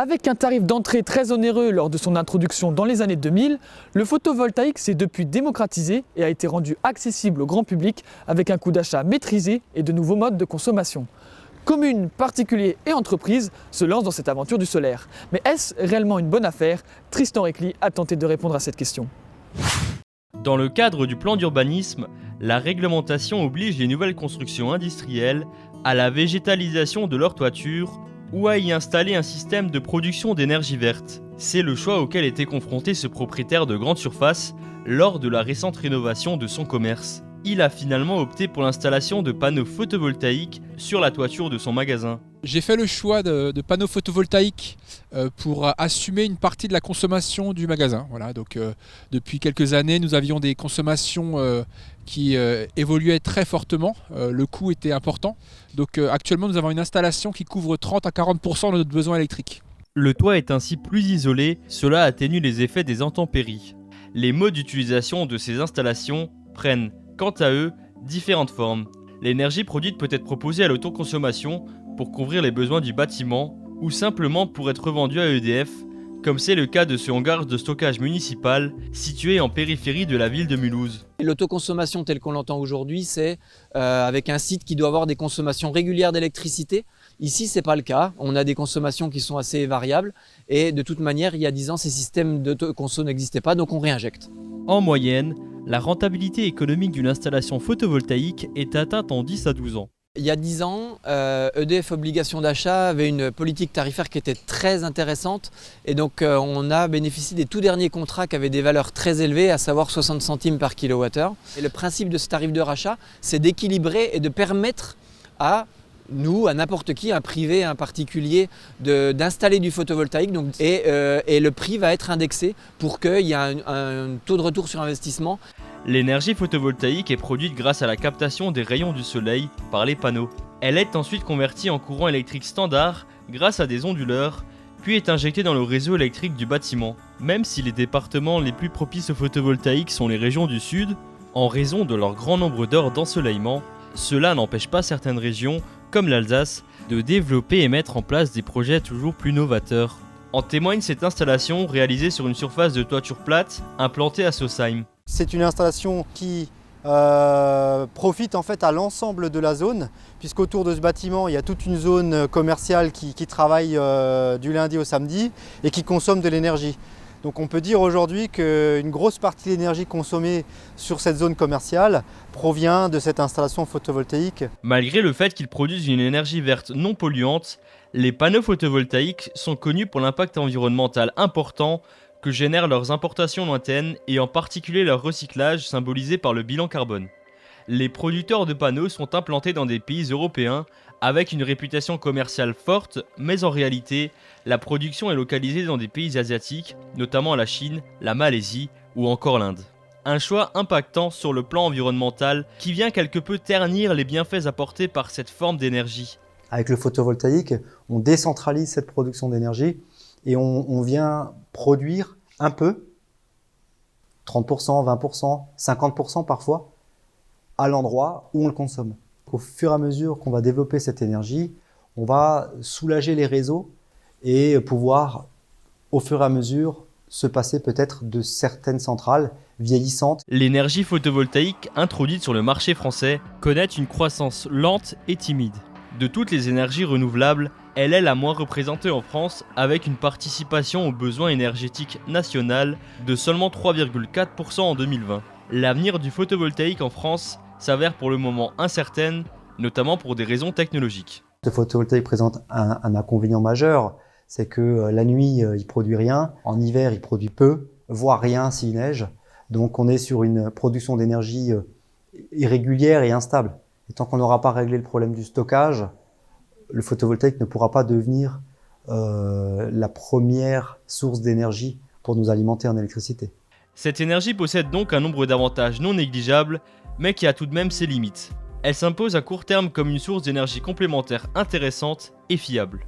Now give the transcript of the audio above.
Avec un tarif d'entrée très onéreux lors de son introduction dans les années 2000, le photovoltaïque s'est depuis démocratisé et a été rendu accessible au grand public avec un coût d'achat maîtrisé et de nouveaux modes de consommation. Communes, particuliers et entreprises se lancent dans cette aventure du solaire. Mais est-ce réellement une bonne affaire? Tristan Recli a tenté de répondre à cette question. Dans le cadre du plan d'urbanisme, la réglementation oblige les nouvelles constructions industrielles à la végétalisation de leurs toitures ou à y installer un système de production d'énergie verte. C'est le choix auquel était confronté ce propriétaire de grande surface lors de la récente rénovation de son commerce. Il a finalement opté pour l'installation de panneaux photovoltaïques sur la toiture de son magasin. J'ai fait le choix de panneaux photovoltaïques pour assumer une partie de la consommation du magasin. Voilà, donc, depuis quelques années, nous avions des consommations qui évoluaient très fortement. Le coût était important. Donc actuellement, nous avons une installation qui couvre 30 à 40% de notre besoin électrique. Le toit est ainsi plus isolé, cela atténue les effets des intempéries. Les modes d'utilisation de ces installations prennent, quant à eux, différentes formes. L'énergie produite peut être proposée à l'autoconsommation pour couvrir les besoins du bâtiment ou simplement pour être revendue à EDF, comme c'est le cas de ce hangar de stockage municipal situé en périphérie de la ville de Mulhouse. L'autoconsommation telle qu'on l'entend aujourd'hui, c'est avec un site qui doit avoir des consommations régulières d'électricité. Ici, ce n'est pas le cas. On a des consommations qui sont assez variables et de toute manière, il y a 10 ans, ces systèmes d'autoconso n'existaient pas, donc on réinjecte. En moyenne, la rentabilité économique d'une installation photovoltaïque est atteinte en 10 à 12 ans. Il y a 10 ans, EDF Obligation d'achat avait une politique tarifaire qui était très intéressante et donc on a bénéficié des tout derniers contrats qui avaient des valeurs très élevées, à savoir 60 centimes par kilowattheure. Et le principe de ce tarif de rachat, c'est d'équilibrer et de permettre à nous, à n'importe qui, un privé, un particulier, d'installer du photovoltaïque. Et le prix va être indexé pour qu'il y ait un taux de retour sur investissement. L'énergie photovoltaïque est produite grâce à la captation des rayons du soleil par les panneaux. Elle est ensuite convertie en courant électrique standard grâce à des onduleurs, puis est injectée dans le réseau électrique du bâtiment. Même si les départements les plus propices au photovoltaïque sont les régions du sud, en raison de leur grand nombre d'heures d'ensoleillement, cela n'empêche pas certaines régions, comme l'Alsace, de développer et mettre en place des projets toujours plus novateurs. En témoigne cette installation réalisée sur une surface de toiture plate implantée à Sausheim. C'est une installation qui profite en fait à l'ensemble de la zone, puisqu'autour de ce bâtiment, il y a toute une zone commerciale qui travaille du lundi au samedi et qui consomme de l'énergie. Donc on peut dire aujourd'hui qu'une grosse partie de l'énergie consommée sur cette zone commerciale provient de cette installation photovoltaïque. Malgré le fait qu'ils produisent une énergie verte non polluante, les panneaux photovoltaïques sont connus pour l'impact environnemental important que génèrent leurs importations lointaines et en particulier leur recyclage symbolisé par le bilan carbone. Les producteurs de panneaux sont implantés dans des pays européens avec une réputation commerciale forte, mais en réalité, la production est localisée dans des pays asiatiques, notamment la Chine, la Malaisie ou encore l'Inde. Un choix impactant sur le plan environnemental qui vient quelque peu ternir les bienfaits apportés par cette forme d'énergie. Avec le photovoltaïque, on décentralise cette production d'énergie et on vient produire un peu, 30%, 20%, 50% parfois, à l'endroit où on le consomme. Au fur et à mesure qu'on va développer cette énergie, on va soulager les réseaux et pouvoir, au fur et à mesure, se passer peut-être de certaines centrales vieillissantes. L'énergie photovoltaïque introduite sur le marché français connaît une croissance lente et timide. De toutes les énergies renouvelables, elle est la moins représentée en France avec une participation aux besoins énergétiques national de seulement 3,4% en 2020. L'avenir du photovoltaïque en France s'avère pour le moment incertaine, notamment pour des raisons technologiques. Le photovoltaïque présente un inconvénient majeur, c'est que la nuit, il produit rien, en hiver, il produit peu, voire rien s'il neige. Donc on est sur une production d'énergie irrégulière et instable. Et tant qu'on n'aura pas réglé le problème du stockage, le photovoltaïque ne pourra pas devenir la première source d'énergie pour nous alimenter en électricité. Cette énergie possède donc un nombre d'avantages non négligeables, mais qui a tout de même ses limites. Elle s'impose à court terme comme une source d'énergie complémentaire intéressante et fiable.